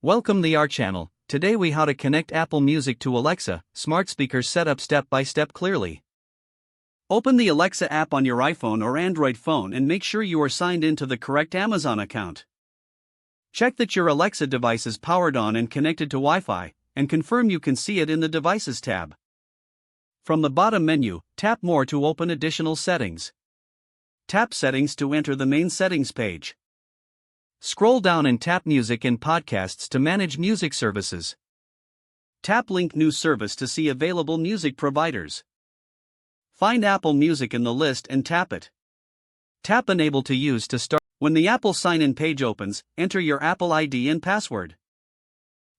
Welcome to our channel. Today we how to connect Apple Music to Alexa, smart speakers setup step by step clearly. Open the Alexa app on your iPhone or Android phone and make sure you are signed in to the correct Amazon account. Check that your Alexa device is powered on and connected to Wi-Fi, and confirm you can see it in the Devices tab. From the bottom menu, tap More to open additional settings. Tap Settings to enter the main settings page. Scroll down and tap Music and Podcasts to manage music services. Tap Link New Service to see available music providers. Find Apple Music in the list and tap it. Tap Enable to use to start. When the Apple sign-in page opens, enter your Apple ID and password.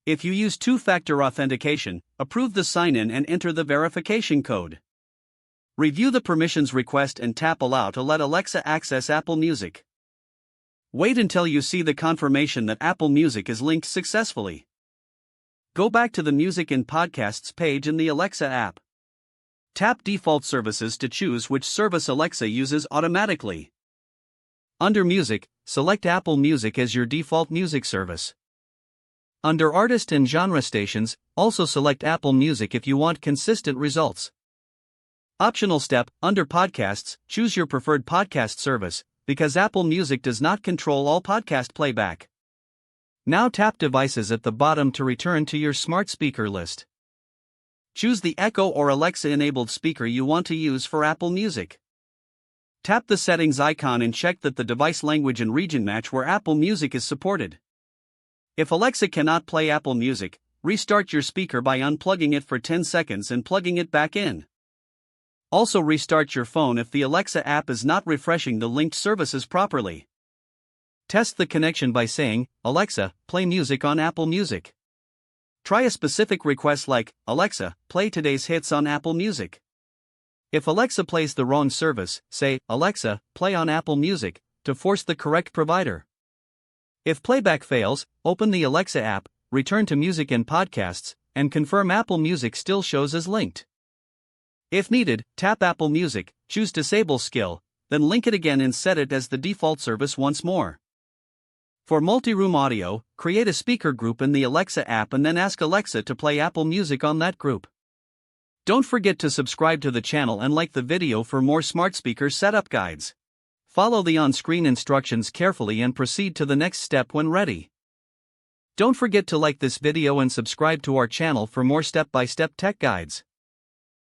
If you use two-factor authentication, approve the sign-in and enter the verification code. Review the permissions request and tap Allow to let Alexa access Apple Music. Wait until you see the confirmation that Apple Music is linked successfully. Go back to the Music and Podcasts page in the Alexa app. Tap Default Services to choose which service Alexa uses automatically. Under Music, select Apple Music as your default music service. Under Artist and Genre Stations, also select Apple Music if you want consistent results. Optional step, under Podcasts, choose your preferred podcast service, because Apple Music does not control all podcast playback. Now tap Devices at the bottom to return to your smart speaker list. Choose the Echo or Alexa-enabled speaker you want to use for Apple Music. Tap the settings icon and check that the device language and region match where Apple Music is supported. If Alexa cannot play Apple Music, restart your speaker by unplugging it for 10 seconds and plugging it back in. Also restart your phone if the Alexa app is not refreshing the linked services properly. Test the connection by saying, "Alexa, play music on Apple Music." Try a specific request like, "Alexa, play today's hits on Apple Music." If Alexa plays the wrong service, say, "Alexa, play on Apple Music," to force the correct provider. If playback fails, open the Alexa app, return to Music and Podcasts, and confirm Apple Music still shows as linked. If needed, tap Apple Music, choose Disable Skill, then link it again and set it as the default service once more. For multi-room audio, create a speaker group in the Alexa app and then ask Alexa to play Apple Music on that group. Don't forget to subscribe to the channel and like the video for more smart speaker setup guides. Follow the on-screen instructions carefully and proceed to the next step when ready. Don't forget to like this video and subscribe to our channel for more step-by-step tech guides.